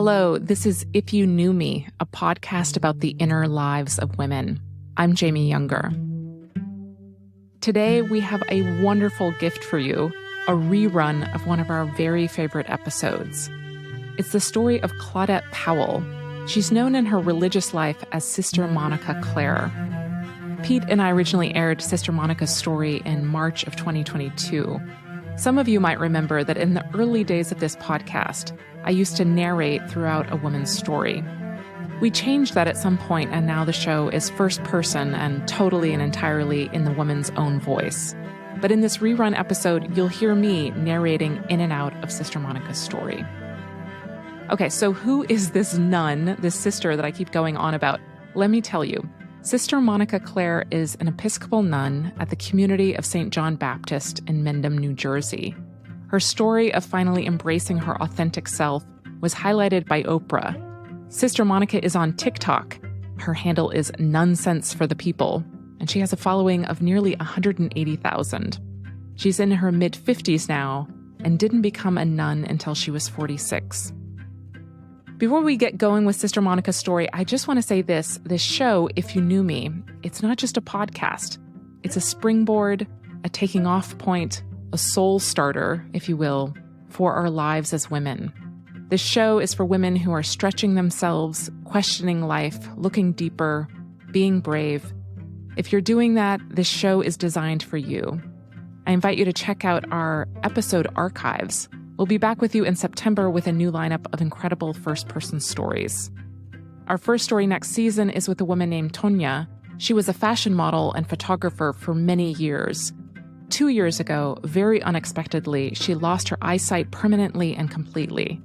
Hello, this is If You Knew Me, a podcast about the inner lives of women. I'm Jamie Younger. Today, we have a wonderful gift for you, a rerun of one of our very favorite episodes. It's the story of Claudette Powell. She's known in her religious life as Sister Monica Clare. Pete and I originally aired Sister Monica's story in March of 2022. Some of you might remember that in the early days of this podcast, I used to narrate throughout a woman's story. We changed that at some point, and now the show is first person and totally and entirely in the woman's own voice. But in this rerun episode, you'll hear me narrating in and out of Sister Monica's story. Okay, so who is this nun, this sister that I keep going on about? Let me tell you. Sister Monica Clare is an Episcopal nun at the community of St. John Baptist in Mendham, New Jersey. Her story of finally embracing her authentic self was highlighted by Oprah. Sister Monica is on TikTok. Her handle is Nonsense for the People, and she has a following of nearly 180,000. She's in her mid-50s now and didn't become a nun until she was 46. Before we get going with Sister Monica's story, I just want to say this show, If You Knew Me, it's not just a podcast. It's a springboard, a taking off point, a soul starter, if you will, for our lives as women. This show is for women who are stretching themselves, questioning life, looking deeper, being brave. If you're doing that, this show is designed for you. I invite you to check out our episode archives. We'll be back with you in September with a new lineup of incredible first-person stories. Our first story next season is with a woman named Tonya. She was a fashion model and photographer for many years. 2 years ago, very unexpectedly, she lost her eyesight permanently and completely.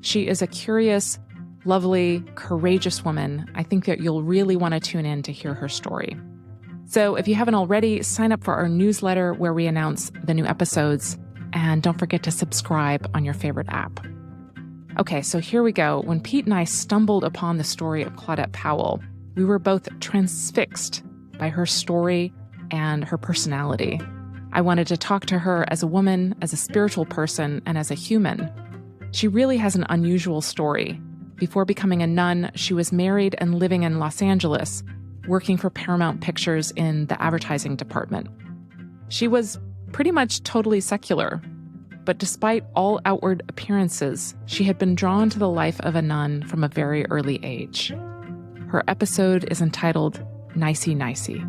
She is a curious, lovely, courageous woman. I think that you'll really want to tune in to hear her story. So if you haven't already, sign up for our newsletter where we announce the new episodes. And don't forget to subscribe on your favorite app. Okay, so here we go. When Pete and I stumbled upon the story of Claudette Powell, we were both transfixed by her story and her personality. I wanted to talk to her as a woman, as a spiritual person, and as a human. She really has an unusual story. Before becoming a nun, she was married and living in Los Angeles, working for Paramount Pictures in the advertising department. She was pretty much totally secular, but despite all outward appearances, she had been drawn to the life of a nun from a very early age. Her episode is entitled Nicey, Nicey.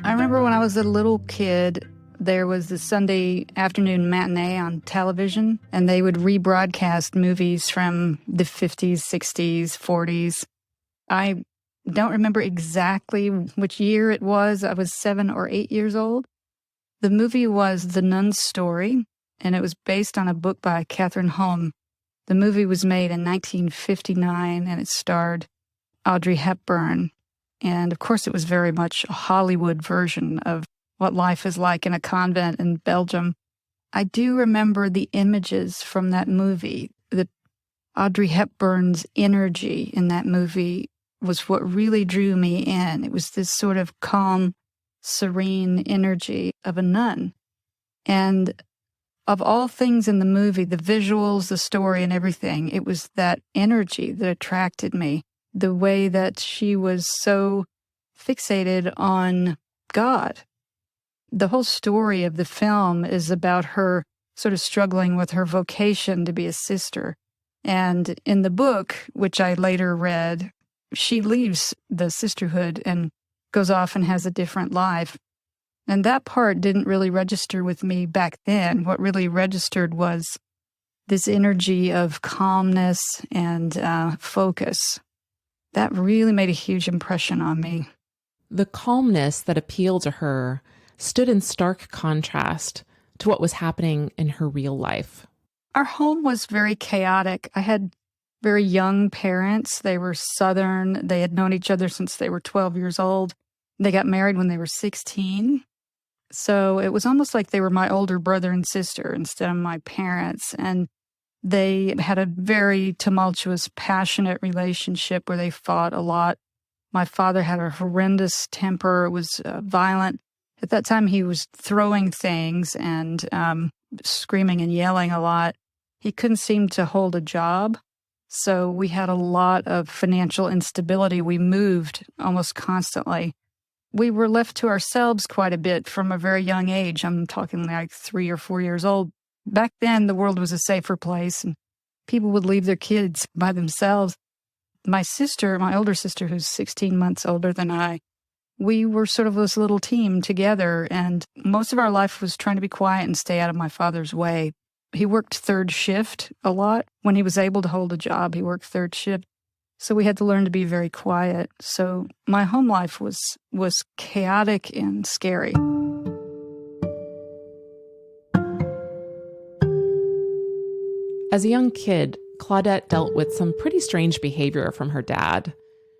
I remember when I was a little kid, there was the Sunday afternoon matinee on television, and they would rebroadcast movies from the 50s, 60s, 40s. I don't remember exactly which year it was. I was 7 or 8 years old. The movie was The Nun's Story, and it was based on a book by Catherine Home. The movie was made in 1959, and it starred Audrey Hepburn. And, of course, it was very much a Hollywood version of what life is like in a convent in Belgium. I do remember the images from that movie. Audrey Hepburn's energy in that movie was what really drew me in. It was this sort of calm, serene energy of a nun. And of all things in the movie, the visuals, the story, and everything, it was that energy that attracted me. The way that she was so fixated on God. The whole story of the film is about her sort of struggling with her vocation to be a sister. And in the book, which I later read, she leaves the sisterhood and goes off and has a different life. And that part didn't really register with me back then. What really registered was this energy of calmness and focus. That really made a huge impression on me. The calmness that appealed to her stood in stark contrast to what was happening in her real life. Our home was very chaotic. I had very young parents. They were Southern. They had known each other since they were 12 years old. They got married when they were 16. So it was almost like they were my older brother and sister instead of my parents. And they had a very tumultuous, passionate relationship where they fought a lot. My father had a horrendous temper, was violent. At that time, he was throwing things and screaming and yelling a lot. He couldn't seem to hold a job. So we had a lot of financial instability. We moved almost constantly. We were left to ourselves quite a bit from a very young age. I'm talking like 3 or 4 years old. Back then, the world was a safer place, and people would leave their kids by themselves. My sister, my older sister, who's 16 months older than I, we were sort of this little team together, and most of our life was trying to be quiet and stay out of my father's way. He worked third shift a lot. When he was able to hold a job, he worked third shift. So we had to learn to be very quiet. So my home life was chaotic and scary. As a young kid, Claudette dealt with some pretty strange behavior from her dad.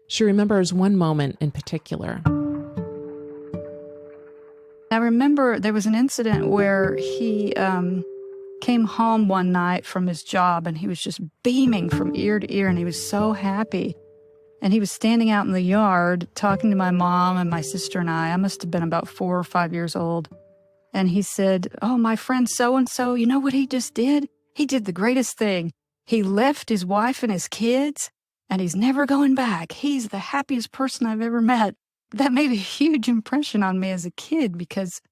She remembers one moment in particular. I remember there was an incident where he came home one night from his job, and he was just beaming from ear to ear, and he was so happy. And he was standing out in the yard talking to my mom and my sister and I. I must have been about 4 or 5 years old. And he said, "Oh, my friend so-and-so, you know what he just did? He did the greatest thing. He left his wife and his kids, and he's never going back. He's the happiest person I've ever met." That made a huge impression on me as a kid, because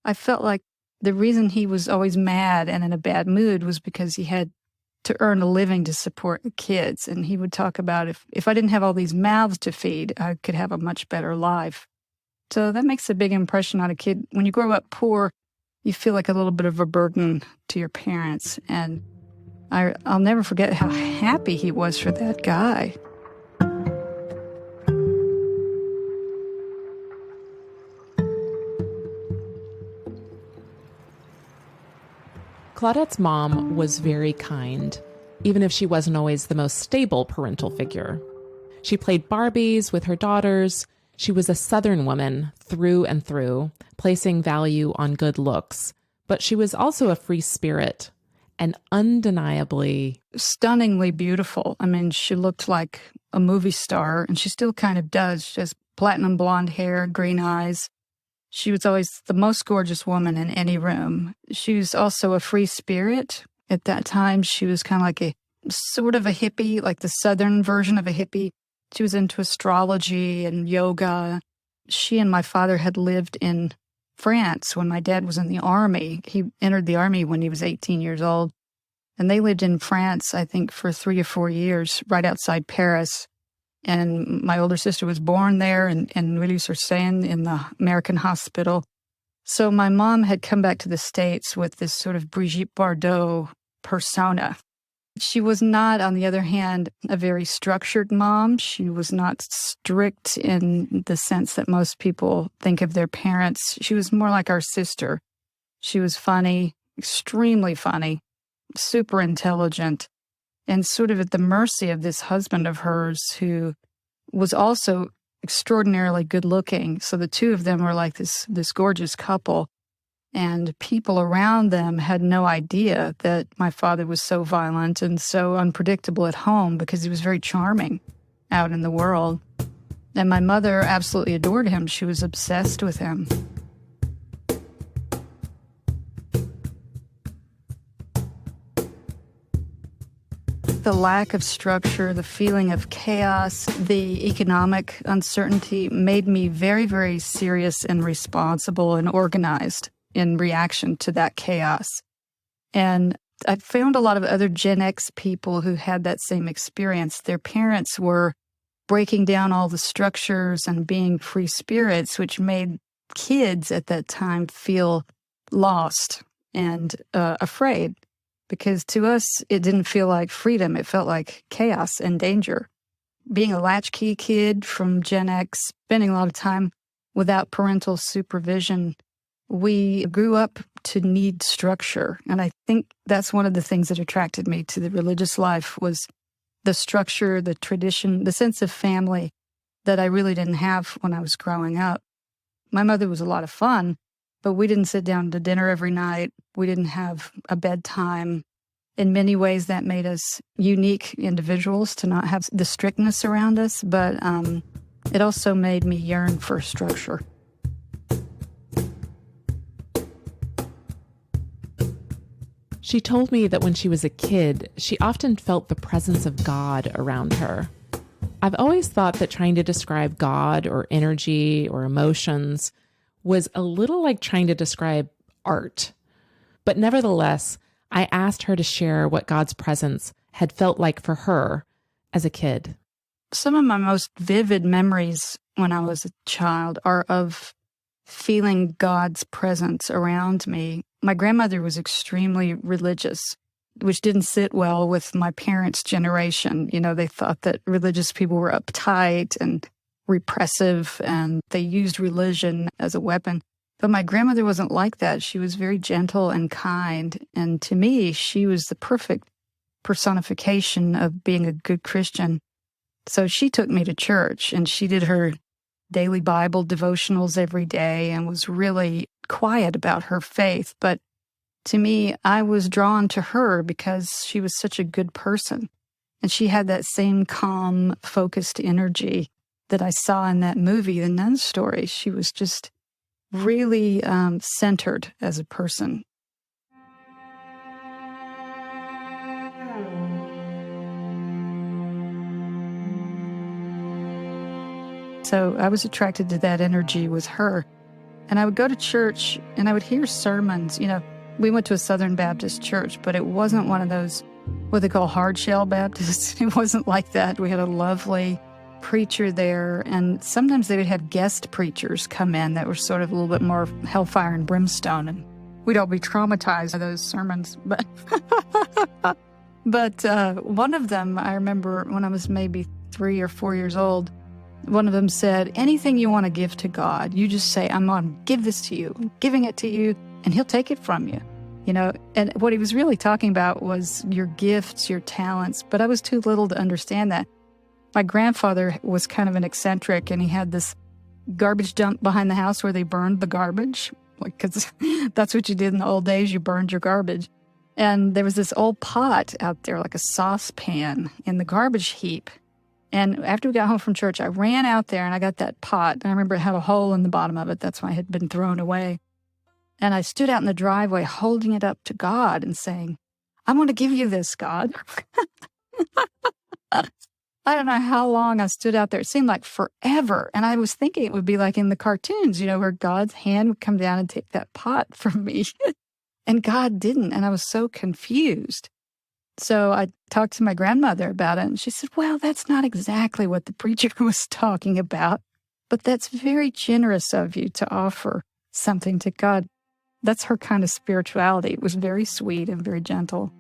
I felt like the reason he was always mad and in a bad mood was because he had to earn a living to support the kids. And he would talk about if I didn't have all these mouths to feed, I could have a much better life. So that makes a big impression on a kid. When you grow up poor, you feel like a little bit of a burden to your parents. And I'll never forget how happy he was for that guy. Claudette's mom was very kind, even if she wasn't always the most stable parental figure. She played Barbies with her daughters. She was a Southern woman through and through, placing value on good looks. But she was also a free spirit and undeniably stunningly beautiful. I mean, she looked like a movie star, and she still kind of does. She has platinum blonde hair, green eyes. She was always the most gorgeous woman in any room. She was also a free spirit. At that time, she was kind of like a sort of a hippie, like the Southern version of a hippie. She was into astrology and yoga. She and my father had lived in France when my dad was in the army. He entered the army when he was 18 years old. And they lived in France, I think, for 3 or 4 years, right outside Paris. And my older sister was born there in Neuilly-sur-Seine in the American hospital. So my mom had come back to the States with this sort of Brigitte Bardot persona. She was not, on the other hand, a very structured mom. She was not strict in the sense that most people think of their parents. She was more like our sister. She was funny, extremely funny, super intelligent, and sort of at the mercy of this husband of hers who was also extraordinarily good looking. So the two of them were like this gorgeous couple. And people around them had no idea that my father was so violent and so unpredictable at home, because he was very charming out in the world. And my mother absolutely adored him. She was obsessed with him. The lack of structure, the feeling of chaos, the economic uncertainty made me very, very serious and responsible and organized in reaction to that chaos. And I found a lot of other Gen X people who had that same experience. Their parents were breaking down all the structures and being free spirits, which made kids at that time feel lost and afraid. Because to us, it didn't feel like freedom. It felt like chaos and danger. Being a latchkey kid from Gen X, spending a lot of time without parental supervision, we grew up to need structure. And I think that's one of the things that attracted me to the religious life was the structure, the tradition, the sense of family that I really didn't have when I was growing up. My mother was a lot of fun, but we didn't sit down to dinner every night. We didn't have a bedtime. In many ways, that made us unique individuals to not have the strictness around us, but it also made me yearn for structure. She told me that when she was a kid, she often felt the presence of God around her. I've always thought that trying to describe God or energy or emotions was a little like trying to describe art. But nevertheless, I asked her to share what God's presence had felt like for her as a kid. Some of my most vivid memories when I was a child are of feeling God's presence around me. My grandmother was extremely religious, which didn't sit well with my parents' generation. You know, they thought that religious people were uptight and repressive, and they used religion as a weapon. But my grandmother wasn't like that. She was very gentle and kind. And to me, she was the perfect personification of being a good Christian. So she took me to church, and she did her daily Bible devotionals every day and was really quiet about her faith. But to me, I was drawn to her because she was such a good person. And she had that same calm, focused energy that I saw in that movie, The Nun Story. She was just really centered as a person. So I was attracted to that energy with her. And I would go to church and I would hear sermons. You know, we went to a Southern Baptist church, but it wasn't one of those, what they call hard shell Baptists. It wasn't like that. We had a lovely preacher there, and sometimes they would have guest preachers come in that were sort of a little bit more hellfire and brimstone, and we'd all be traumatized by those sermons. But one of them, I remember when I was maybe 3 or 4 years old, one of them said, anything you want to give to God, you just say, I'm going to give this to you, I'm giving it to you, and he'll take it from you. You know, and what he was really talking about was your gifts, your talents, but I was too little to understand that. My grandfather was kind of an eccentric, and he had this garbage dump behind the house where they burned the garbage, because that's what you did in the old days, you burned your garbage. And there was this old pot out there, like a saucepan in the garbage heap. And after we got home from church, I ran out there and I got that pot. And I remember it had a hole in the bottom of it. That's why it had been thrown away. And I stood out in the driveway holding it up to God and saying, I want to give you this, God. I don't know how long I stood out there. It seemed like forever. And I was thinking it would be like in the cartoons, you know, where God's hand would come down and take that pot from me. And God didn't. And I was so confused. So I talked to my grandmother about it, and she said, well, that's not exactly what the preacher was talking about, but that's very generous of you to offer something to God. That's her kind of spirituality. It was very sweet and very gentle.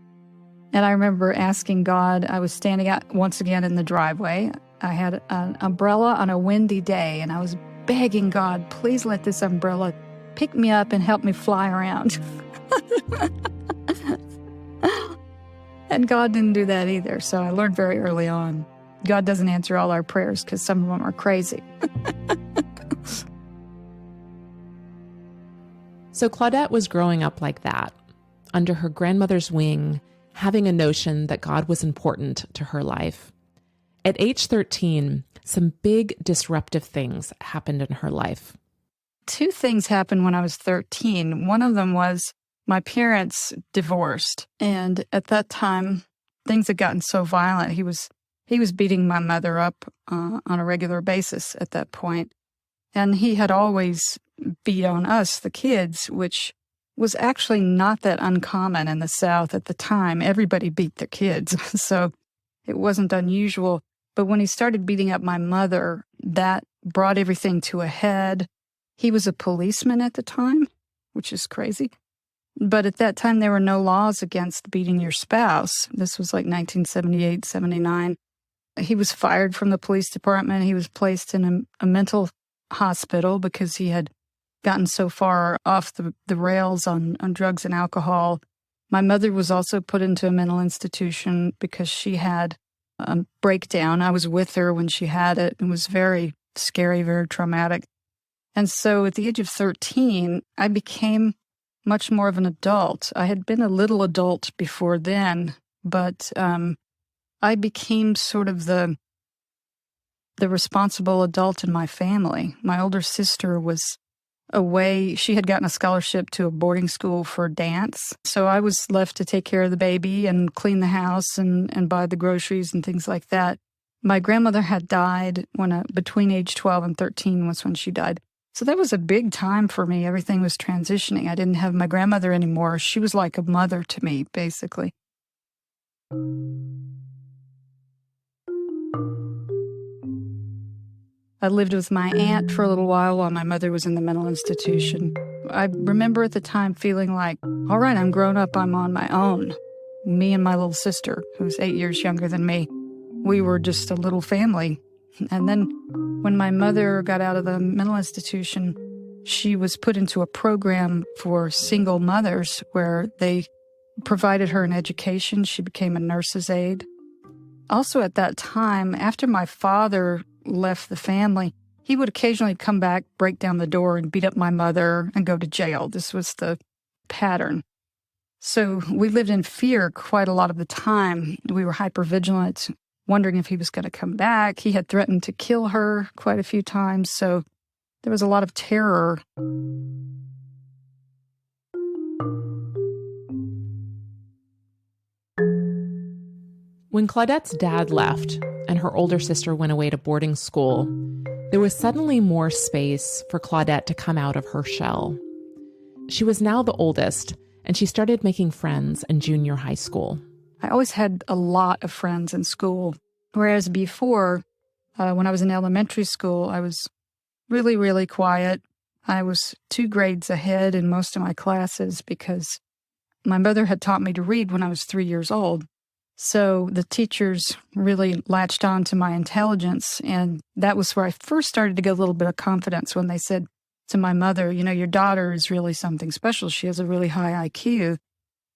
And I remember asking God, I was standing out once again in the driveway. I had an umbrella on a windy day, and I was begging God, please let this umbrella pick me up and help me fly around. And God didn't do that either. So I learned very early on, God doesn't answer all our prayers because some of them are crazy. So Claudette was growing up like that, under her grandmother's wing, having a notion that God was important to her life. At age 13, some big disruptive things happened in her life. 2 things happened when I was 13. One of them was my parents divorced, and at that time, things had gotten so violent. He was beating my mother up on a regular basis at that point, and he had always beat on us, the kids, which was actually not that uncommon in the South at the time. Everybody beat their kids, so it wasn't unusual. But when he started beating up my mother, that brought everything to a head. He was a policeman at the time, which is crazy. But at that time, there were no laws against beating your spouse. This was like 1978, 79. He was fired from the police department. He was placed in a mental hospital because he had gotten so far off the rails on drugs and alcohol. My mother was also put into a mental institution because she had a breakdown. I was with her when she had it. It was very scary, very traumatic. And so at the age of 13, I became much more of an adult. I had been a little adult before then, but I became sort of the responsible adult in my family. My older sister was away. She had gotten a scholarship to a boarding school for dance. So I was left to take care of the baby and clean the house and buy the groceries and things like that. My grandmother had died between age 12 and 13 was when she died. So that was a big time for me. Everything was transitioning. I didn't have my grandmother anymore. She was like a mother to me, basically. I lived with my aunt for a little while my mother was in the mental institution. I remember at the time feeling like, all right, I'm grown up, I'm on my own. Me and my little sister, who's 8 years younger than me, we were just a little family. And then when my mother got out of the mental institution, she was put into a program for single mothers where they provided her an education. She became a nurse's aide. Also at that time, after my father left the family, he would occasionally come back, break down the door, and beat up my mother and go to jail. This was the pattern. So we lived in fear quite a lot of the time. We were hypervigilant, wondering if he was going to come back. He had threatened to kill her quite a few times, so there was a lot of terror. When Claudette's dad left and her older sister went away to boarding school, there was suddenly more space for Claudette to come out of her shell. She was now the oldest, and she started making friends in junior high school. I always had a lot of friends in school, whereas before, when I was in elementary school, I was really, really quiet. I was 2 grades ahead in most of my classes because my mother had taught me to read when I was 3 years old. So the teachers really latched on to my intelligence, and that was where I first started to get a little bit of confidence when they said to my mother, you know, your daughter is really something special. She has a really high IQ,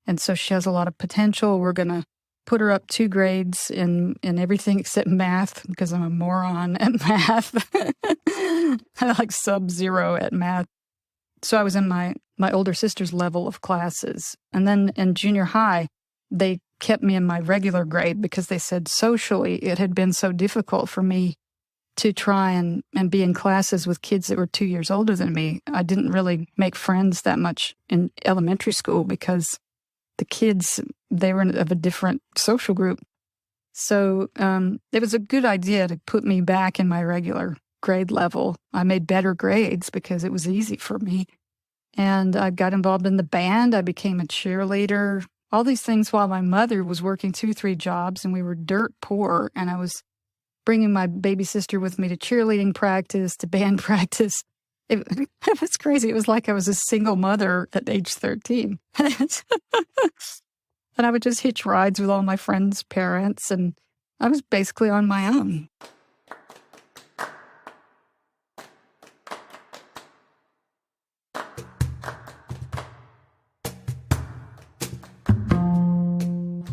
and so she has a lot of potential. We're going to put her up 2 grades in everything except math because I'm a moron at math. I like sub-zero at math. So I was in my older sister's level of classes. And then in junior high, they kept me in my regular grade because they said socially it had been so difficult for me to try and be in classes with kids that were 2 years older than me. I didn't really make friends that much in elementary school because the kids, they were of a different social group. So it was a good idea to put me back in my regular grade level. I made better grades because it was easy for me. And I got involved in the band. I became a cheerleader. All these things while my mother was working 2, 3 jobs, and we were dirt poor. And I was bringing my baby sister with me to cheerleading practice, to band practice. It was crazy. It was like I was a single mother at age 13. And I would just hitch rides with all my friends' parents, and I was basically on my own.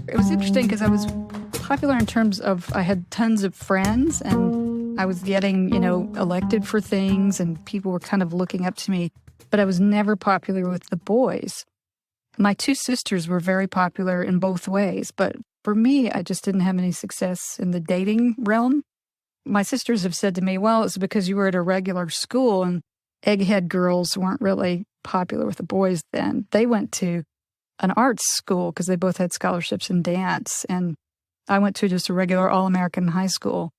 It was interesting because I was popular in terms of I had tons of friends and I was getting, elected for things and people were kind of looking up to me, but I was never popular with the boys. My 2 sisters were very popular in both ways, but for me, I just didn't have any success in the dating realm. My sisters have said to me, well, it's because you were at a regular school and egghead girls weren't really popular with the boys then. They went to an arts school because they both had scholarships in dance, and I went to just a regular all-American high school.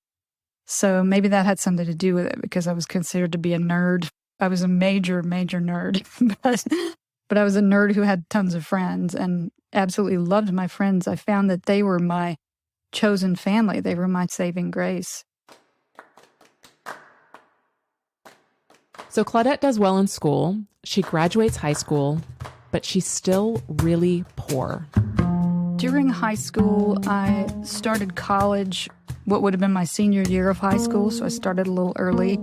So maybe that had something to do with it because I was considered to be a nerd. I was a major, major nerd, but I was a nerd who had tons of friends and absolutely loved my friends. I found that they were my chosen family. They were my saving grace. So Claudette does well in school. She graduates high school, but she's still really poor. During high school, I started college, what would have been my senior year of high school, so I started a little early.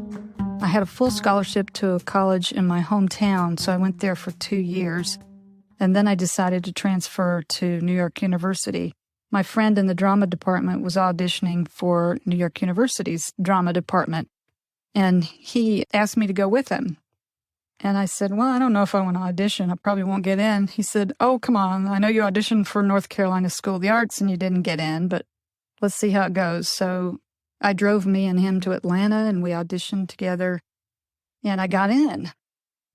I had a full scholarship to a college in my hometown, so I went there for 2 years. And then I decided to transfer to New York University. My friend in the drama department was auditioning for New York University's drama department, and he asked me to go with him. And I said, well, I don't know if I want to audition. I probably won't get in. He said, oh, come on. I know you auditioned for North Carolina School of the Arts and you didn't get in, but let's see how it goes. So I drove me and him to Atlanta and we auditioned together and I got in.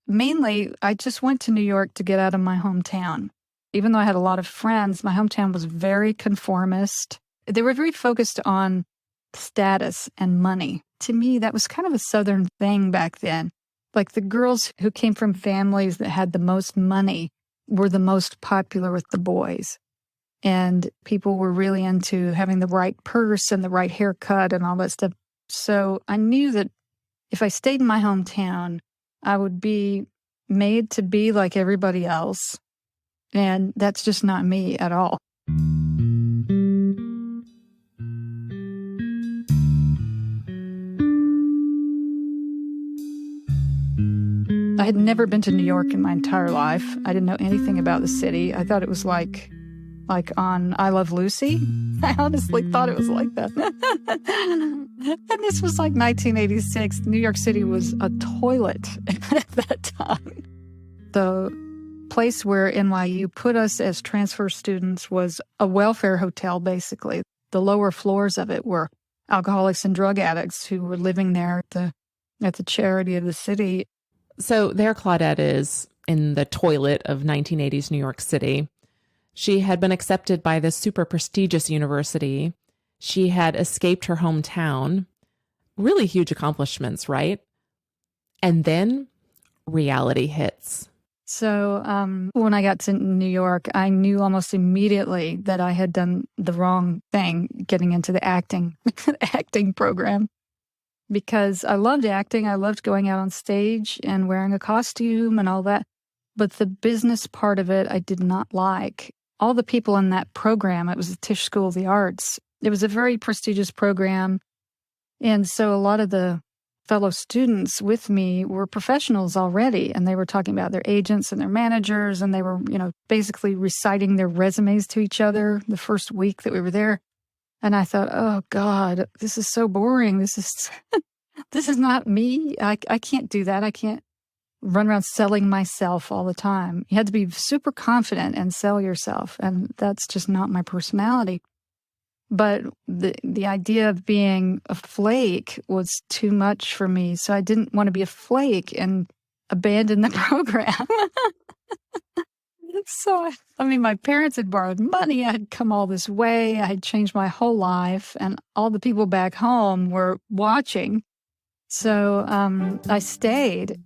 Mainly, I just went to New York to get out of my hometown. Even though I had a lot of friends, my hometown was very conformist. They were very focused on status and money. To me, that was kind of a Southern thing back then. Like the girls who came from families that had the most money were the most popular with the boys. And people were really into having the right purse and the right haircut and all that stuff. So I knew that if I stayed in my hometown, I would be made to be like everybody else. And that's just not me at all. I had never been to New York in my entire life. I didn't know anything about the city. I thought it was like on I Love Lucy. I honestly thought it was like that. And this was like 1986. New York City was a toilet at that time. The place where NYU put us as transfer students was a welfare hotel, basically. The lower floors of it were alcoholics and drug addicts who were living there at the charity of the city. So there Claudette is in the toilet of 1980s New York City. She had been accepted by this super prestigious university. She had escaped her hometown. Really huge accomplishments, right? And then reality hits. So when I got to New York, I knew almost immediately that I had done the wrong thing getting into the acting program. Because I loved acting. I loved going out on stage and wearing a costume and all that. But the business part of it, I did not like. All the people in that program, it was the Tisch School of the Arts. It was a very prestigious program. And so a lot of the fellow students with me were professionals already. And they were talking about their agents and their managers. And they were, basically reciting their resumes to each other the first week that we were there. And I thought, oh, God, this is so boring. This is not me. I can't do that. I can't run around selling myself all the time. You had to be super confident and sell yourself. And that's just not my personality. But the idea of being a flake was too much for me. So I didn't want to be a flake and abandon the program. So, my parents had borrowed money. I had come all this way. I had changed my whole life. And all the people back home were watching. So I stayed.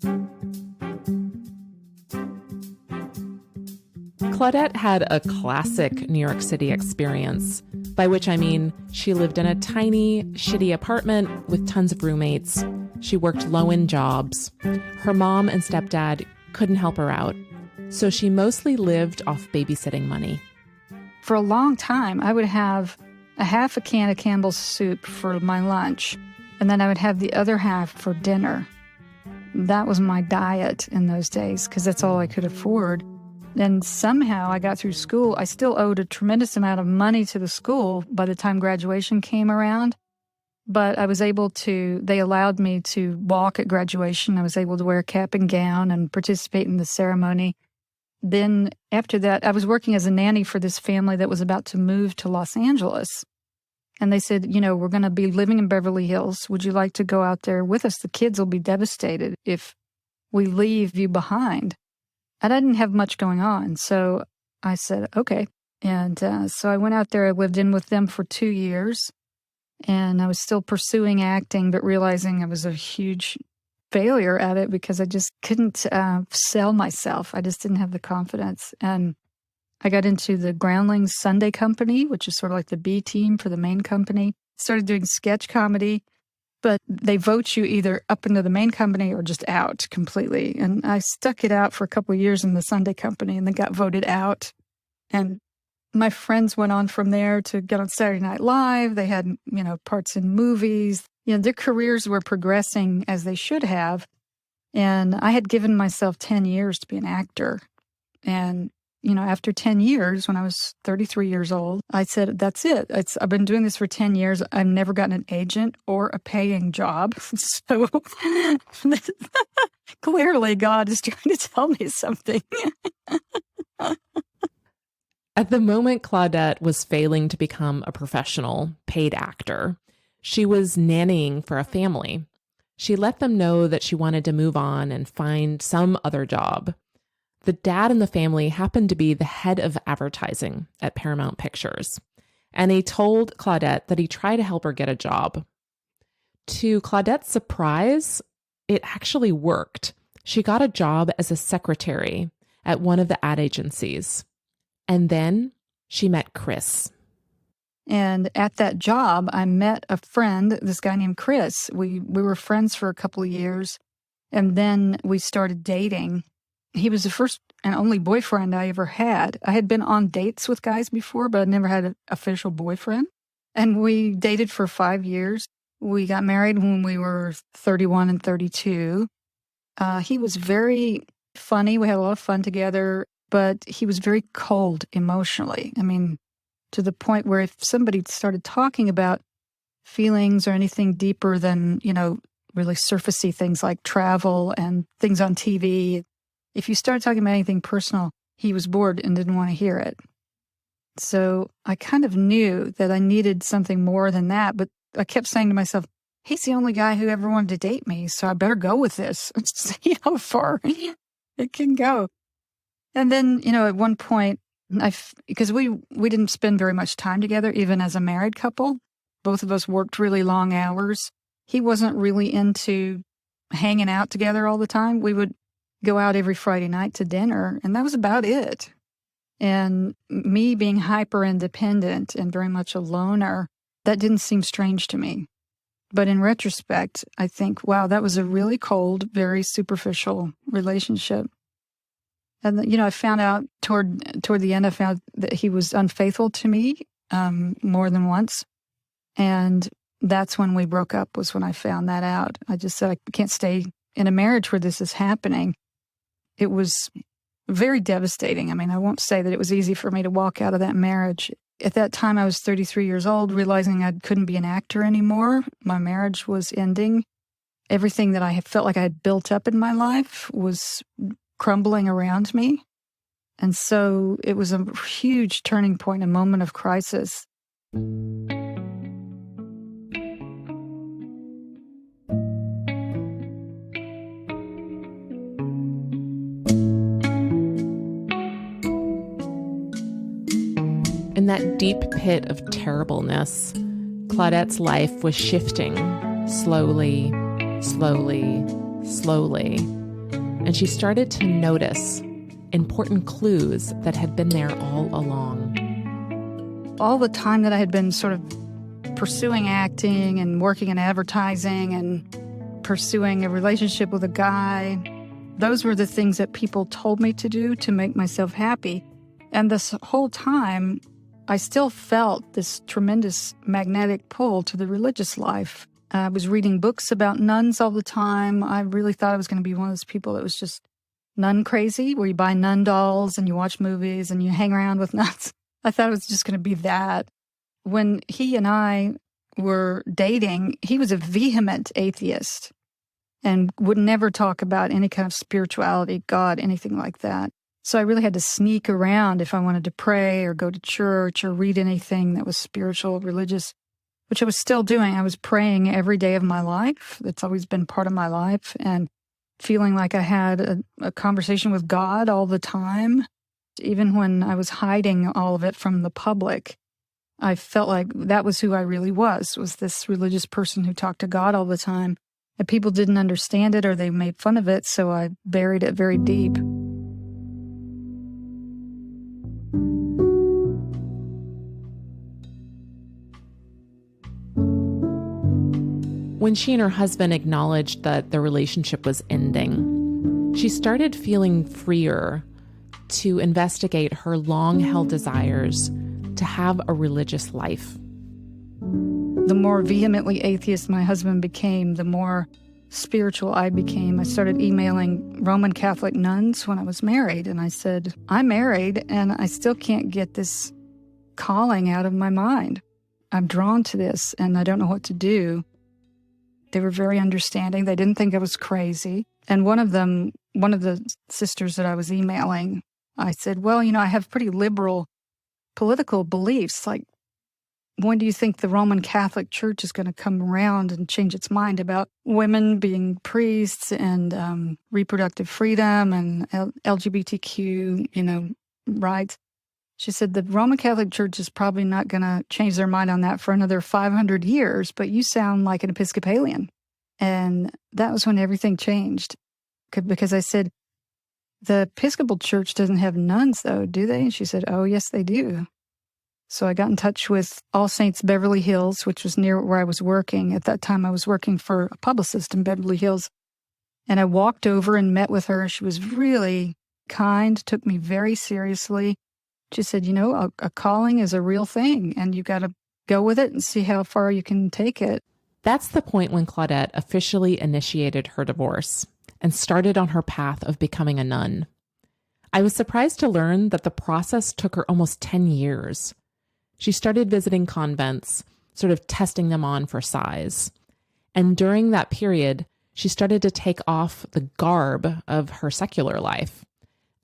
Claudette had a classic New York City experience, by which I mean she lived in a tiny, shitty apartment with tons of roommates. She worked low-end jobs. Her mom and stepdad couldn't help her out, so she mostly lived off babysitting money. For a long time, I would have a half a can of Campbell's soup for my lunch, and then I would have the other half for dinner. That was my diet in those days because that's all I could afford. And somehow I got through school. I still owed a tremendous amount of money to the school by the time graduation came around. But I was able to, they allowed me to walk at graduation. I was able to wear a cap and gown and participate in the ceremony. Then after that, I was working as a nanny for this family that was about to move to Los Angeles. And they said, we're going to be living in Beverly Hills. Would you like to go out there with us? The kids will be devastated if we leave you behind. And I didn't have much going on. So I said, okay. And so I went out there. I lived in with them for 2 years. And I was still pursuing acting, but realizing I was a huge failure at it because I just couldn't sell myself. I just didn't have the confidence. And I got into the Groundlings Sunday Company, which is sort of like the B team for the main company. Started doing sketch comedy. But they vote you either up into the main company or just out completely. And I stuck it out for a couple of years in the Sunday Company and then got voted out. And my friends went on from there to get on Saturday Night Live. They had, parts in movies. Their careers were progressing as they should have. And I had given myself 10 years to be an actor. And after 10 years, when I was 33 years old, I said, that's it. I've been doing this for 10 years. I've never gotten an agent or a paying job. So clearly God is trying to tell me something. At the moment, Claudette was failing to become a professional paid actor. She was nannying for a family. She let them know that she wanted to move on and find some other job. The dad in the family happened to be the head of advertising at Paramount Pictures, and he told Claudette that he tried to help her get a job. To Claudette's surprise, it actually worked. She got a job as a secretary at one of the ad agencies. And then she met Chris. And at that job, I met a friend, this guy named Chris. We were friends for a couple of years, and then we started dating. He was the first and only boyfriend I ever had. I had been on dates with guys before, but I'd never had an official boyfriend. And we dated for 5 years. We got married when we were 31 and 32. He was very funny. We had a lot of fun together, but he was very cold emotionally. I mean, to the point where if somebody started talking about feelings or anything deeper than, really surfacey things like travel and things on TV, if you started talking about anything personal, he was bored and didn't want to hear it. So I kind of knew that I needed something more than that, but I kept saying to myself, he's the only guy who ever wanted to date me, so I better go with this and see how far it can go. And then, at one point, because we didn't spend very much time together, even as a married couple. Both of us worked really long hours. He wasn't really into hanging out together all the time. We would go out every Friday night to dinner, and that was about it. And me being hyper independent and very much a loner, that didn't seem strange to me. But in retrospect, I think, wow, that was a really cold, very superficial relationship. And, I found out toward the end, I found that he was unfaithful to me more than once. And that's when we broke up, was when I found that out. I just said, I can't stay in a marriage where this is happening. It was very devastating. I mean, I won't say that it was easy for me to walk out of that marriage. At that time, I was 33 years old, realizing I couldn't be an actor anymore. My marriage was ending. Everything that I had felt like I had built up in my life was crumbling around me. And so it was a huge turning point, a moment of crisis. In that deep pit of terribleness, Claudette's life was shifting slowly, slowly, slowly. And she started to notice important clues that had been there all along. All the time that I had been sort of pursuing acting and working in advertising and pursuing a relationship with a guy, those were the things that people told me to do to make myself happy. And this whole time, I still felt this tremendous magnetic pull to the religious life. I was reading books about nuns all the time. I really thought I was going to be one of those people that was just nun crazy, where you buy nun dolls and you watch movies and you hang around with nuns. I thought it was just going to be that. When he and I were dating, he was a vehement atheist and would never talk about any kind of spirituality, God, anything like that. So I really had to sneak around if I wanted to pray or go to church or read anything that was spiritual, religious, which I was still doing. I was praying every day of my life. That's always been part of my life. And feeling like I had a conversation with God all the time. Even when I was hiding all of it from the public, I felt like that was who I really was this religious person who talked to God all the time. And people didn't understand it or they made fun of it, so I buried it very deep. When she and her husband acknowledged that the relationship was ending, she started feeling freer to investigate her long-held desires to have a religious life. The more vehemently atheist my husband became, the more spiritual I became. I started emailing Roman Catholic nuns when I was married, and I said, I'm married, and I still can't get this calling out of my mind. I'm drawn to this, and I don't know what to do. They were very understanding. They didn't think I was crazy. And one of the sisters that I was emailing, I said, well, I have pretty liberal political beliefs. Like, when do you think the Roman Catholic Church is going to come around and change its mind about women being priests and reproductive freedom and LGBTQ, rights? She said the Roman Catholic Church is probably not going to change their mind on that for another 500 years, but you sound like an Episcopalian. And that was when everything changed. Because I said, the Episcopal Church doesn't have nuns, though, do they? And she said, oh, yes, they do. So I got in touch with All Saints Beverly Hills, which was near where I was working. At that time, I was working for a publicist in Beverly Hills. And I walked over and met with her. She was really kind, took me very seriously. She said, a calling is a real thing, and you got to go with it and see how far you can take it. That's the point when Claudette officially initiated her divorce and started on her path of becoming a nun. I was surprised to learn that the process took her almost 10 years. She started visiting convents, sort of testing them on for size. And during that period, she started to take off the garb of her secular life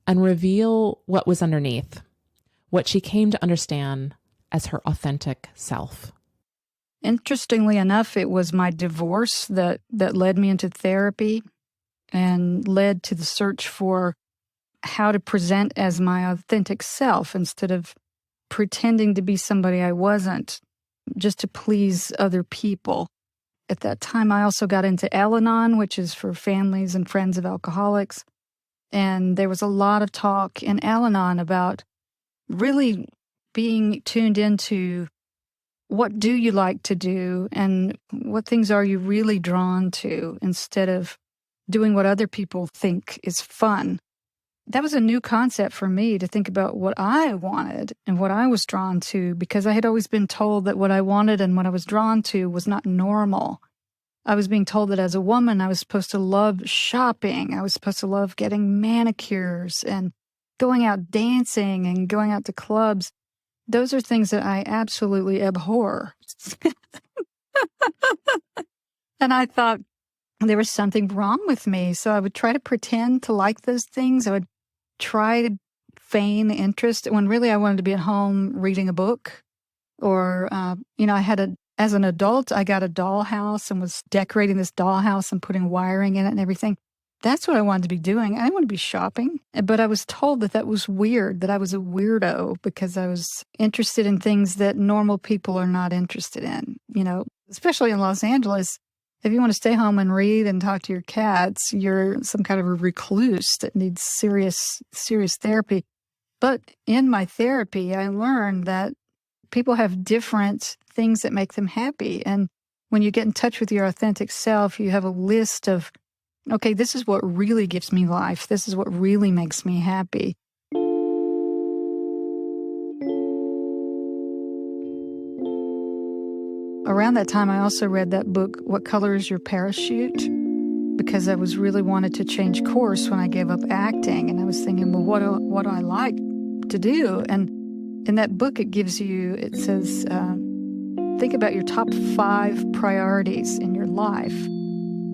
and reveal what was underneath, what she came to understand as her authentic self. Interestingly enough, it was my divorce that led me into therapy and led to the search for how to present as my authentic self instead of pretending to be somebody I wasn't, just to please other people. At that time, I also got into Al-Anon, which is for families and friends of alcoholics. And there was a lot of talk in Al-Anon about really being tuned into what do you like to do and what things are you really drawn to instead of doing what other people think is fun. That was a new concept for me, to think about what I wanted and what I was drawn to, because I had always been told that what I wanted and what I was drawn to was not normal. I was being told that as a woman, I was supposed to love shopping. I was supposed to love getting manicures and going out dancing and going out to clubs. Those are things that I absolutely abhor. And I thought there was something wrong with me. So I would try to pretend to like those things. I would try to feign interest when really I wanted to be at home reading a book. Or, as an adult, I got a dollhouse and was decorating this dollhouse and putting wiring in it and everything. That's what I wanted to be doing. I didn't want to be shopping. But I was told that was weird, that I was a weirdo because I was interested in things that normal people are not interested in. Especially in Los Angeles, if you want to stay home and read and talk to your cats, you're some kind of a recluse that needs serious therapy. But in my therapy, I learned that people have different things that make them happy. And when you get in touch with your authentic self, you have a list of, okay, this is what really gives me life. This is what really makes me happy. Around that time, I also read that book, What Color is Your Parachute? Because I was really wanted to change course when I gave up acting. And I was thinking, well, what do I like to do? And in that book, it says, think about your top 5 priorities in your life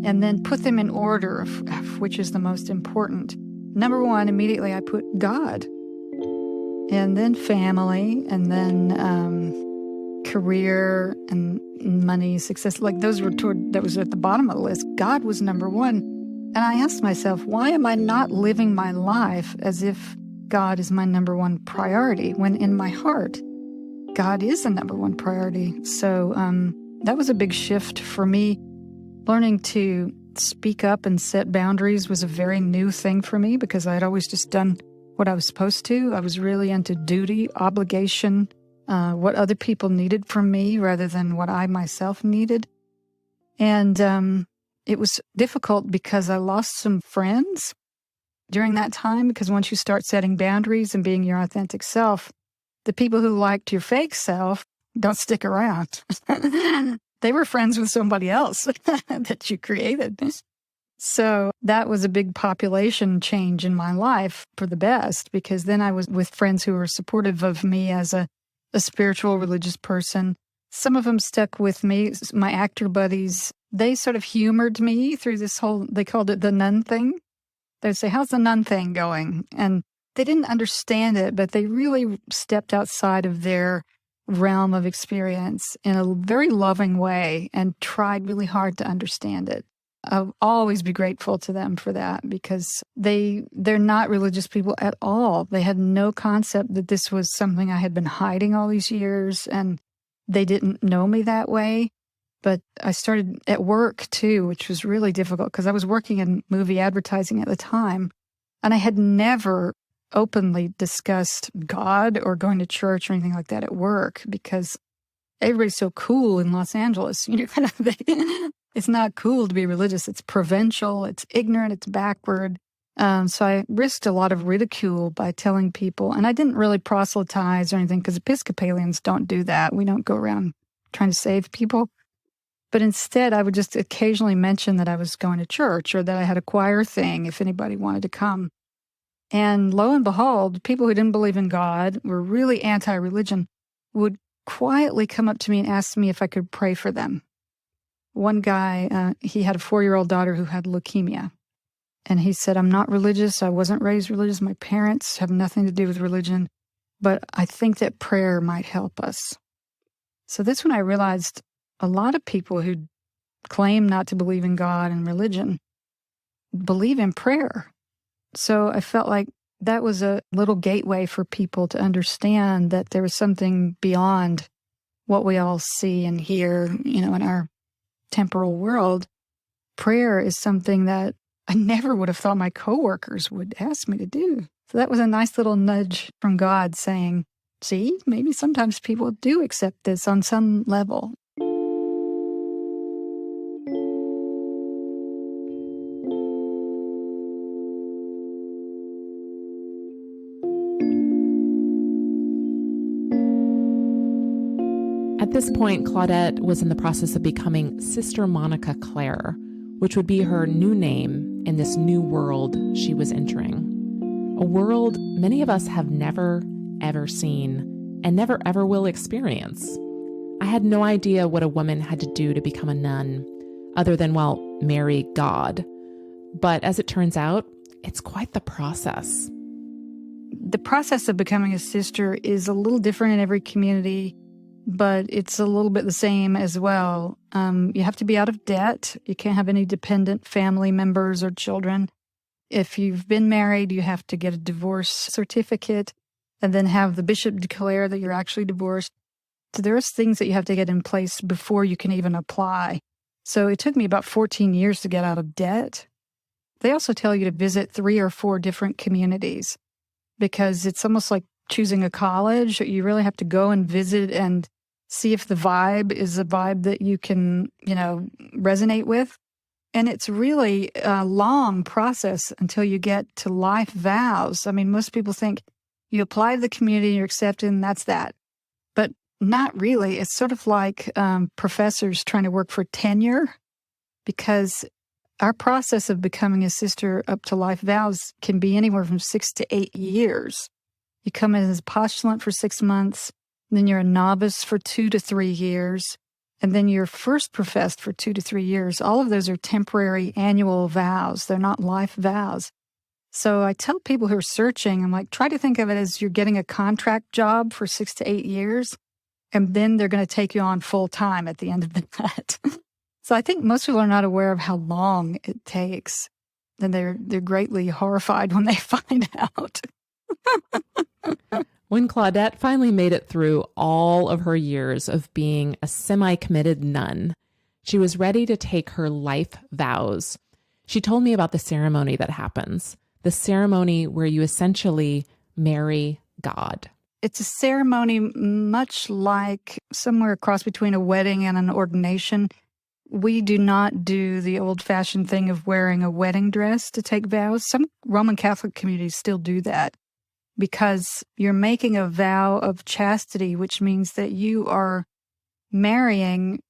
and then put them in order of which is the most important. Number 1, immediately I put God, and then family, and then career and money, success. Like that was at the bottom of the list. God was number 1. And I asked myself, why am I not living my life as if God is my number 1 priority when in my heart, God is the number 1 priority? So that was a big shift for me. Learning to speak up and set boundaries was a very new thing for me because I had always just done what I was supposed to. I was really into duty, obligation, what other people needed from me rather than what I myself needed. And it was difficult because I lost some friends during that time, because once you start setting boundaries and being your authentic self, the people who liked your fake self don't stick around. They were friends with somebody else that you created. So that was a big population change in my life for the best, because then I was with friends who were supportive of me as a spiritual, religious person. Some of them stuck with me. My actor buddies, they sort of humored me through this whole, they called it the nun thing. They'd say, how's the nun thing going? And they didn't understand it, but they really stepped outside of their realm of experience in a very loving way and tried really hard to understand it. I'll always be grateful to them for that because they're not religious people at all. They had no concept that this was something I had been hiding all these years, and they didn't know me that way. But I started at work too, which was really difficult because I was working in movie advertising at the time, and I had never openly discussed God or going to church or anything like that at work because everybody's so cool in Los Angeles. It's not cool to be religious. It's provincial, it's ignorant, it's backward. So I risked a lot of ridicule by telling people, and I didn't really proselytize or anything because Episcopalians don't do that. We don't go around trying to save people. But instead, I would just occasionally mention that I was going to church or that I had a choir thing if anybody wanted to come. And lo and behold, people who didn't believe in God, were really anti-religion, would quietly come up to me and ask me if I could pray for them. One guy, he had a 4-year-old daughter who had leukemia. And he said, I'm not religious. I wasn't raised religious. My parents have nothing to do with religion. But I think that prayer might help us. So that's when I realized a lot of people who claim not to believe in God and religion believe in prayer. So I felt like that was a little gateway for people to understand that there was something beyond what we all see and hear, in our temporal world. Prayer is something that I never would have thought my coworkers would ask me to do. So that was a nice little nudge from God saying, see, maybe sometimes people do accept this on some level. At this point, Claudette was in the process of becoming Sister Monica Clare, which would be her new name in this new world she was entering. A world many of us have never, ever seen and never, ever will experience. I had no idea what a woman had to do to become a nun, other than, marry God. But as it turns out, it's quite the process. The process of becoming a sister is a little different in every community, but it's a little bit the same as well. You have to be out of debt. You can't have any dependent family members or children. If you've been married, you have to get a divorce certificate and then have the bishop declare that you're actually divorced. So there's things that you have to get in place before you can even apply. So it took me about 14 years to get out of debt. They also tell you to visit 3 or 4 different communities because it's almost like choosing a college. You really have to go and visit and see if the vibe is a vibe that you can, resonate with. And it's really a long process until you get to life vows. I mean, most people think you apply to the community, you're accepted, and that's that. But not really. It's sort of like professors trying to work for tenure, because our process of becoming a sister up to life vows can be anywhere from 6 to 8 years. You come in as a postulant for 6 months, then you're a novice for 2 to 3 years, and then you're first professed for 2 to 3 years. All of those are temporary annual vows. They're not life vows. So I tell people who are searching, I'm like, try to think of it as you're getting a contract job for 6 to 8 years, and then they're going to take you on full time at the end of that. So I think most people are not aware of how long it takes, and they're greatly horrified when they find out. When Claudette finally made it through all of her years of being a semi-committed nun, she was ready to take her life vows. She told me about the ceremony that happens, the ceremony where you essentially marry God. It's a ceremony much like somewhere across between a wedding and an ordination. We do not do the old-fashioned thing of wearing a wedding dress to take vows. Some Roman Catholic communities still do that, because you're making a vow of chastity, which means that you are marrying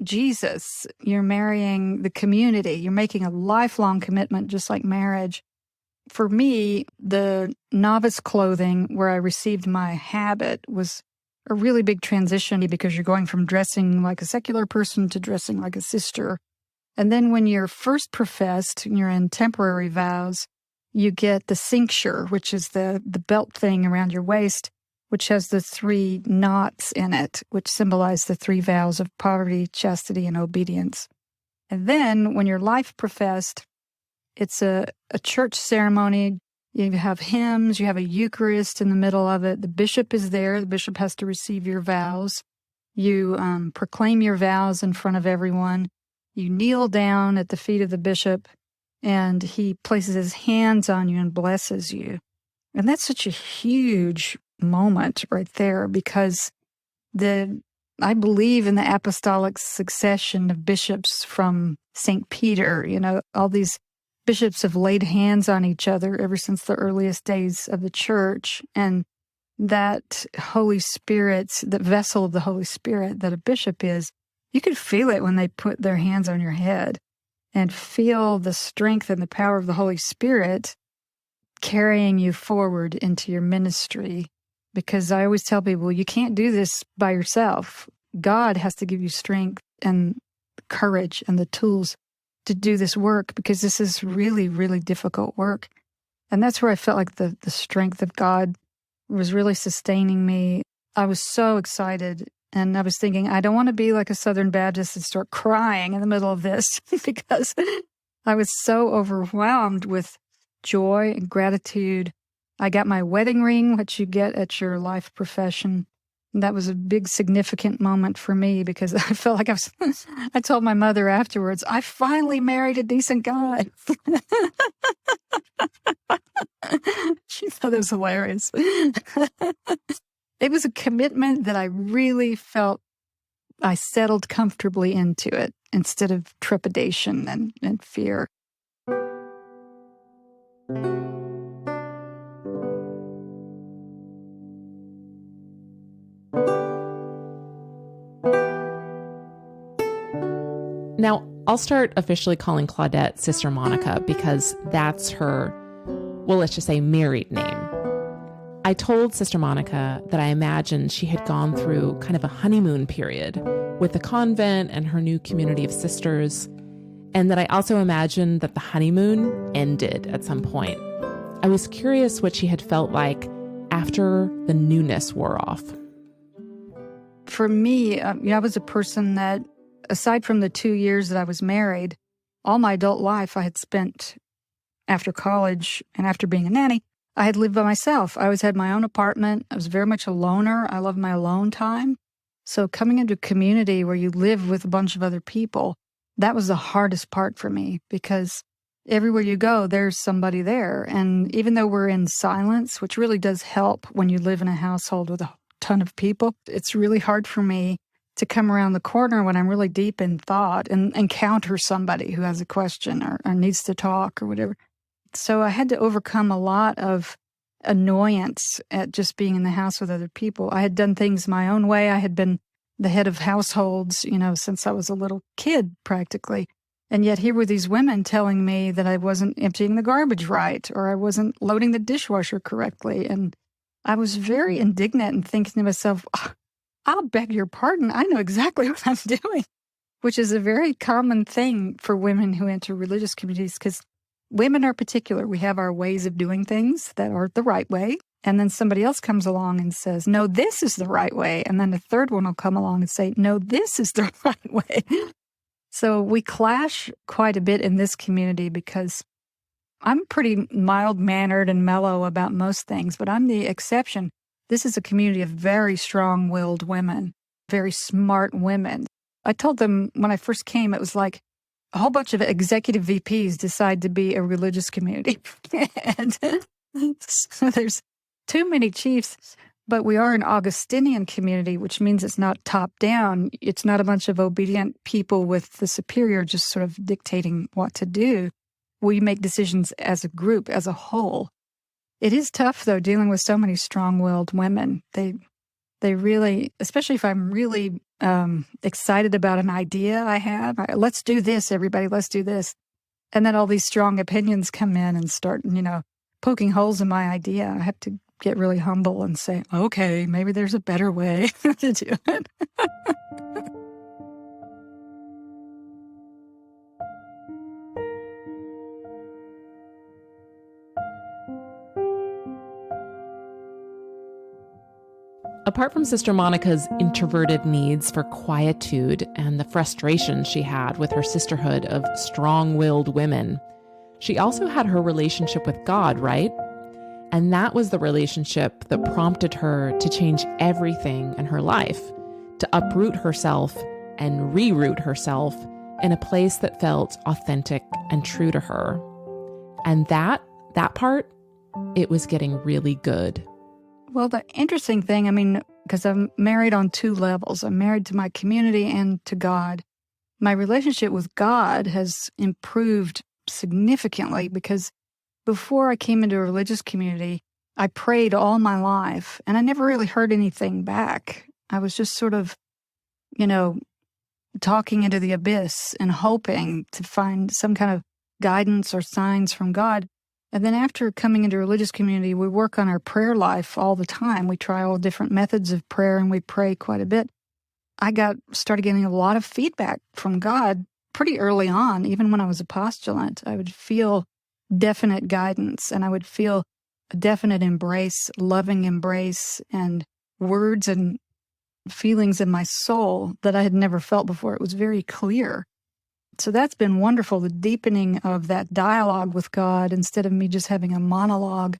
Jesus. You're marrying the community. You're making a lifelong commitment, just like marriage. For me, the novice clothing where I received my habit was a really big transition, because you're going from dressing like a secular person to dressing like a sister. And then when you're first professed and you're in temporary vows, you get the cincture, which is the belt thing around your waist. which has the 3 knots in it, which symbolize the 3 vows of poverty, chastity, and obedience. And then when you're life professed, it's a church ceremony. You have hymns, you have a Eucharist in the middle of it. The bishop is there. The bishop has to receive your vows. You proclaim your vows in front of everyone. You kneel down at the feet of the bishop, and he places his hands on you and blesses you. And that's such a huge moment right there, because I believe in the apostolic succession of bishops from St. Peter. All these bishops have laid hands on each other ever since the earliest days of the church. And that Holy Spirit, the vessel of the Holy Spirit that a bishop is, you can feel it when they put their hands on your head and feel the strength and the power of the Holy Spirit carrying you forward into your ministry. Because I always tell people, you can't do this by yourself. God has to give you strength and courage and the tools to do this work, because this is really, really difficult work. And that's where I felt like the strength of God was really sustaining me. I was so excited, and I was thinking, I don't want to be like a Southern Baptist and start crying in the middle of this because I was so overwhelmed with joy and gratitude. I got my wedding ring, which you get at your life profession. And that was a big, significant moment for me, because I felt like I told my mother afterwards, I finally married a decent guy. She thought it was hilarious. It was a commitment that I really felt I settled comfortably into it instead of trepidation and fear. Now, I'll start officially calling Claudette Sister Monica, because that's her, well, let's just say married name. I told Sister Monica that I imagined she had gone through kind of a honeymoon period with the convent and her new community of sisters, and that I also imagined that the honeymoon ended at some point. I was curious what she had felt like after the newness wore off. For me, I was a person that, aside from the 2 years that I was married, all my adult life I had spent after college and after being a nanny, I had lived by myself. I always had my own apartment. I was very much a loner. I love my alone time. So coming into a community where you live with a bunch of other people, that was the hardest part for me, because everywhere you go, there's somebody there. And even though we're in silence, which really does help when you live in a household with a ton of people, it's really hard for me to come around the corner when I'm really deep in thought and encounter somebody who has a question or needs to talk or whatever. So I had to overcome a lot of annoyance at just being in the house with other people. I had done things my own way. I had been the head of households, since I was a little kid practically. And yet here were these women telling me that I wasn't emptying the garbage right, or I wasn't loading the dishwasher correctly. And I was very indignant and thinking to myself, I'll beg your pardon. I know exactly what I'm doing, which is a very common thing for women who enter religious communities, because women are particular. We have our ways of doing things that are the right way. And then somebody else comes along and says, no, this is the right way. And then the third one will come along and say, no, this is the right way. So we clash quite a bit in this community, because I'm pretty mild-mannered and mellow about most things, but I'm the exception. This is a community of very strong-willed women, very smart women. I told them when I first came, it was like a whole bunch of executive VPs decide to be a religious community. And so there's too many chiefs, but we are an Augustinian community, which means it's not top-down. It's not a bunch of obedient people with the superior just sort of dictating what to do. We make decisions as a group, as a whole. It is tough, though, dealing with so many strong-willed women. They really, especially if I'm really excited about an idea I have, let's do this, everybody, let's do this. And then all these strong opinions come in and start, poking holes in my idea. I have to get really humble and say, okay, maybe there's a better way to do it. Apart from Sister Monica's introverted needs for quietude and the frustration she had with her sisterhood of strong-willed women, she also had her relationship with God, right? And that was the relationship that prompted her to change everything in her life, to uproot herself and reroot herself in a place that felt authentic and true to her. And that part, it was getting really good. Well, the interesting thing, because I'm married on two levels. I'm married to my community and to God. My relationship with God has improved significantly because before I came into a religious community, I prayed all my life and I never really heard anything back. I was just sort of, talking into the abyss and hoping to find some kind of guidance or signs from God. And then after coming into a religious community, we work on our prayer life all the time. We try all different methods of prayer and we pray quite a bit. I started getting a lot of feedback from God pretty early on. Even when I was a postulant, I would feel definite guidance and I would feel a definite embrace, loving embrace, and words and feelings in my soul that I had never felt before. It was very clear. So that's been wonderful, the deepening of that dialogue with God instead of me just having a monologue.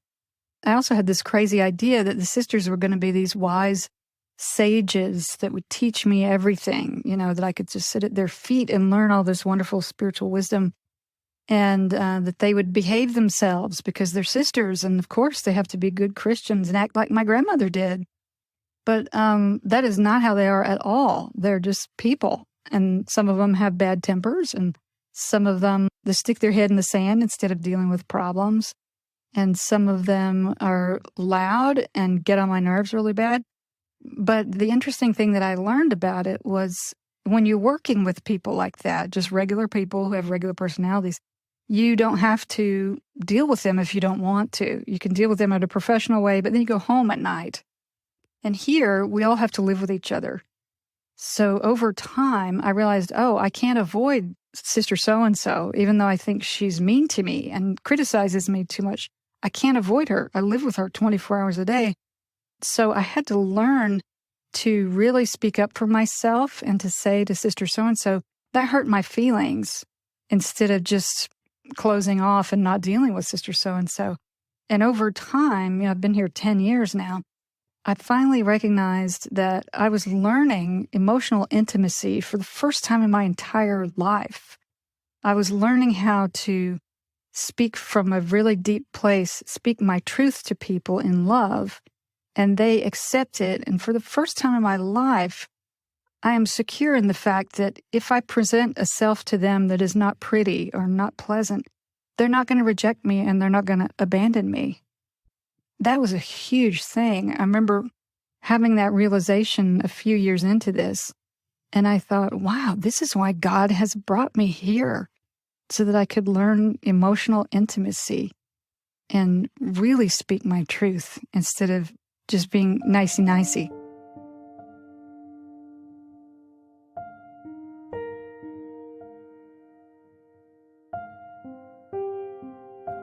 I also had this crazy idea that the sisters were going to be these wise sages that would teach me everything, that I could just sit at their feet and learn all this wonderful spiritual wisdom, and that they would behave themselves because they're sisters. And of course, they have to be good Christians and act like my grandmother did. But that is not how they are at all. They're just people. And some of them have bad tempers, and some of them, they stick their head in the sand instead of dealing with problems. And some of them are loud and get on my nerves really bad. But the interesting thing that I learned about it was when you're working with people like that, just regular people who have regular personalities, you don't have to deal with them if you don't want to. You can deal with them in a professional way, but then you go home at night. And here, we all have to live with each other. So over time, I realized, I can't avoid Sister So-and-so, even though I think she's mean to me and criticizes me too much. I can't avoid her. I live with her 24 hours a day. So I had to learn to really speak up for myself and to say to Sister So-and-so, that hurt my feelings, instead of just closing off and not dealing with Sister So-and-so. And over time, I've been here 10 years now, I finally recognized that I was learning emotional intimacy for the first time in my entire life. I was learning how to speak from a really deep place, speak my truth to people in love, and they accept it. And for the first time in my life, I am secure in the fact that if I present a self to them that is not pretty or not pleasant, they're not going to reject me and they're not going to abandon me. That was a huge thing. I remember having that realization a few years into this, and I thought, wow, this is why God has brought me here, so that I could learn emotional intimacy and really speak my truth instead of just being nicey-nicey.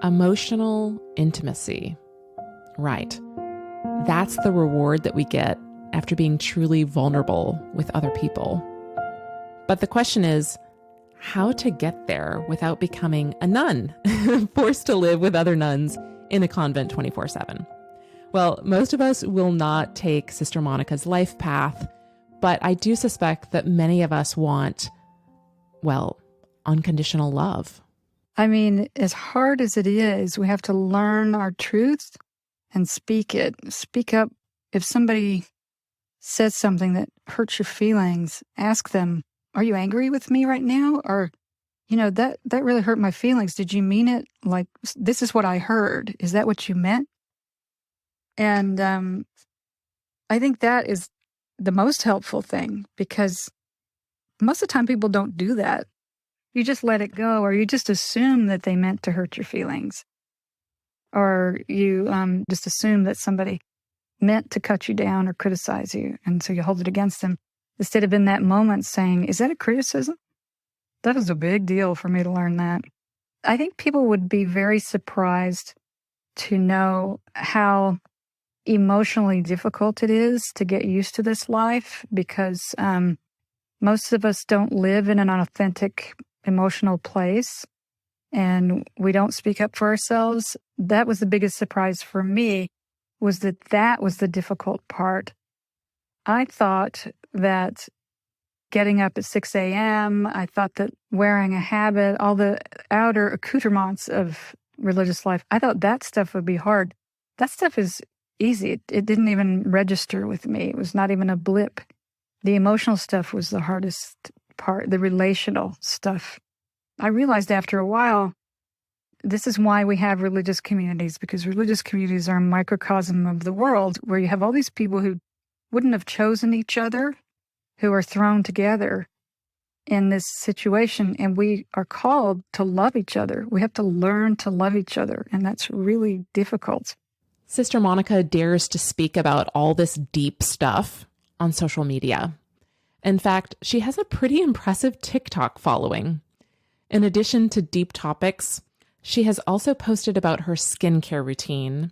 Emotional intimacy. Right. That's the reward that we get after being truly vulnerable with other people. But the question is, how to get there without becoming a nun, forced to live with other nuns in a convent 24/7. Well, most of us will not take Sister Monica's life path, but I do suspect that many of us want, unconditional love. As hard as it is, we have to learn our truth and speak it. Speak up. If somebody says something that hurts your feelings, ask them, are you angry with me right now? Or, that really hurt my feelings. Did you mean it? Like, this is what I heard. Is that what you meant? And I think that is the most helpful thing, because most of the time people don't do that. You just let it go, or you just assume that they meant to hurt your feelings. Or you just assume that somebody meant to cut you down or criticize you, and so you hold it against them, instead of in that moment saying, is that a criticism? That was a big deal for me to learn that. I think people would be very surprised to know how emotionally difficult it is to get used to this life, because most of us don't live in an authentic emotional place, and we don't speak up for ourselves. That was the biggest surprise for me, was that was the difficult part. I thought that getting up at 6 a.m., I thought that wearing a habit, all the outer accoutrements of religious life, I thought that stuff would be hard. That stuff is easy. It didn't even register with me. It was not even a blip. The emotional stuff was the hardest part, the relational stuff. I realized after a while, this is why we have religious communities, because religious communities are a microcosm of the world, where you have all these people who wouldn't have chosen each other, who are thrown together in this situation, and we are called to love each other. We have to learn to love each other, and that's really difficult. Sister Monica dares to speak about all this deep stuff on social media. In fact, she has a pretty impressive TikTok following. In addition to deep topics, she has also posted about her skincare routine,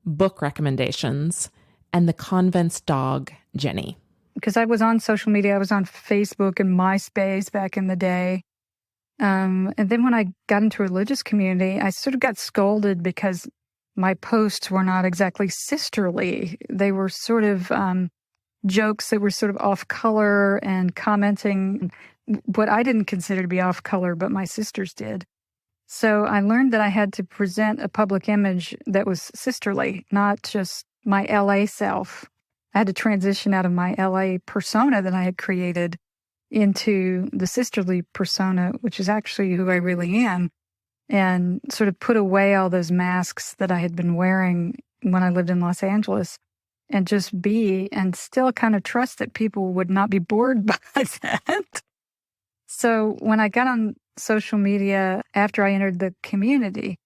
book recommendations, and the convent's dog, Jenny. Because I was on social media, I was on Facebook and MySpace back in the day. And then when I got into a religious community, I sort of got scolded because my posts were not exactly sisterly. They were sort of jokes that were sort of off color and commenting what I didn't consider to be off color, but my sisters did. So I learned that I had to present a public image that was sisterly, not just my LA self. I had to transition out of my LA persona that I had created into the sisterly persona, which is actually who I really am, and sort of put away all those masks that I had been wearing when I lived in Los Angeles, and just be, and still kind of trust that people would not be bored by that. So when I got on social media after I entered the community,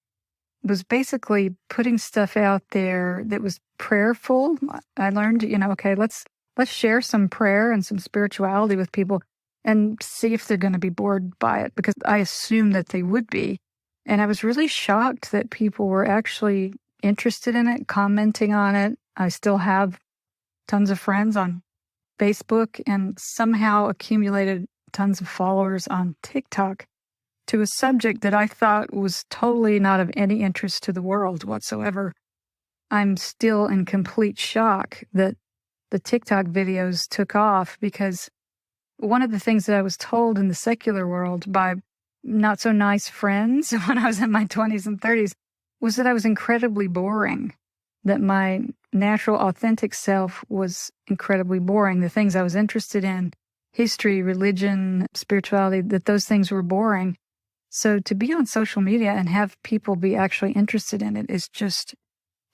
was basically putting stuff out there that was prayerful. I learned, okay, let's share some prayer and some spirituality with people and see if they're going to be bored by it, because I assumed that they would be. And I was really shocked that people were actually interested in it, commenting on it. I still have tons of friends on Facebook and somehow accumulated tons of followers on TikTok to a subject that I thought was totally not of any interest to the world whatsoever. I'm still in complete shock that the TikTok videos took off, because one of the things that I was told in the secular world by not so nice friends when I was in my 20s and 30s was that I was incredibly boring, that my natural, authentic self was incredibly boring. The things I was interested in, history, religion, spirituality, that those things were boring. So to be on social media and have people be actually interested in it is just,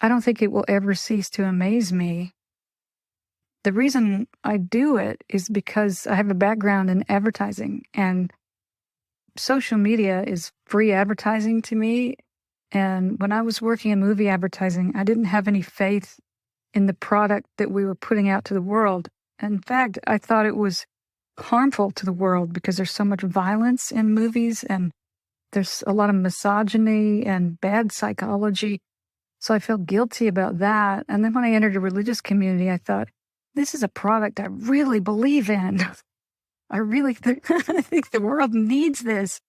I don't think it will ever cease to amaze me. The reason I do it is because I have a background in advertising, and social media is free advertising to me. And when I was working in movie advertising, I didn't have any faith in the product that we were putting out to the world. In fact, I thought it was harmful to the world because there's so much violence in movies, and there's a lot of misogyny and bad psychology. So I felt guilty about that. And then when I entered a religious community, I thought, this is a product I really believe in. I think the world needs this.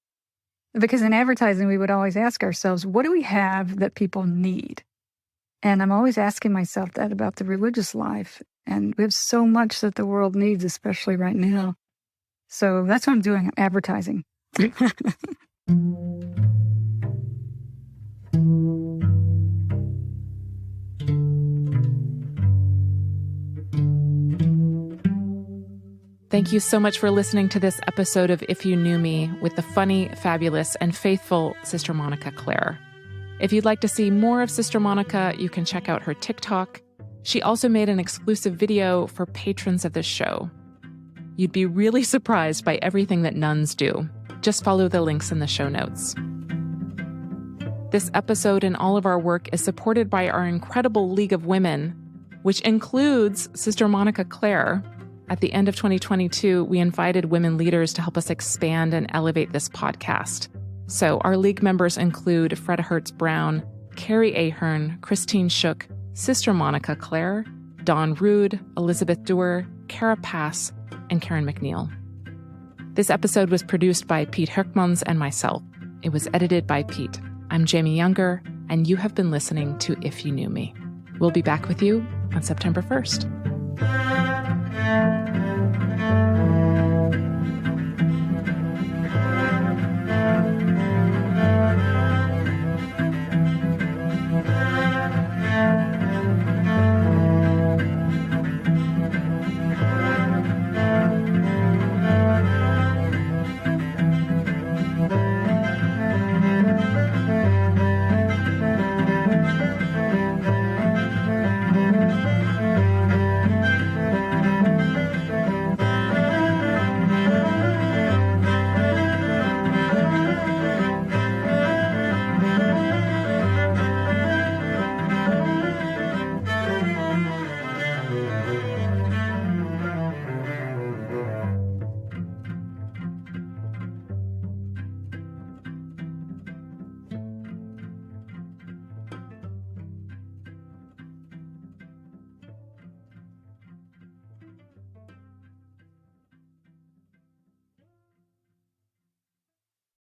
Because in advertising, we would always ask ourselves, what do we have that people need? And I'm always asking myself that about the religious life. And we have so much that the world needs, especially right now. So that's what I'm doing, advertising. Thank you so much for listening to this episode of If You Knew Me with the funny, fabulous, and faithful Sister Monica Claire. If you'd like to see more of Sister Monica, you can check out her TikTok. She also made an exclusive video for patrons of this show. You'd be really surprised by everything that nuns do. Just follow the links in the show notes. This episode and all of our work is supported by our incredible League of Women, which includes Sister Monica Claire. At the end of 2022, we invited women leaders to help us expand and elevate this podcast. So our League members include Freda Hertz-Brown, Carrie Ahern, Christine Shook, Sister Monica Claire, Dawn Rood, Elizabeth Dewar, Kara Pass, and Karen McNeil. This episode was produced by Pete Herkmans and myself. It was edited by Pete. I'm Jamie Younger, and you have been listening to If You Knew Me. We'll be back with you on September 1st.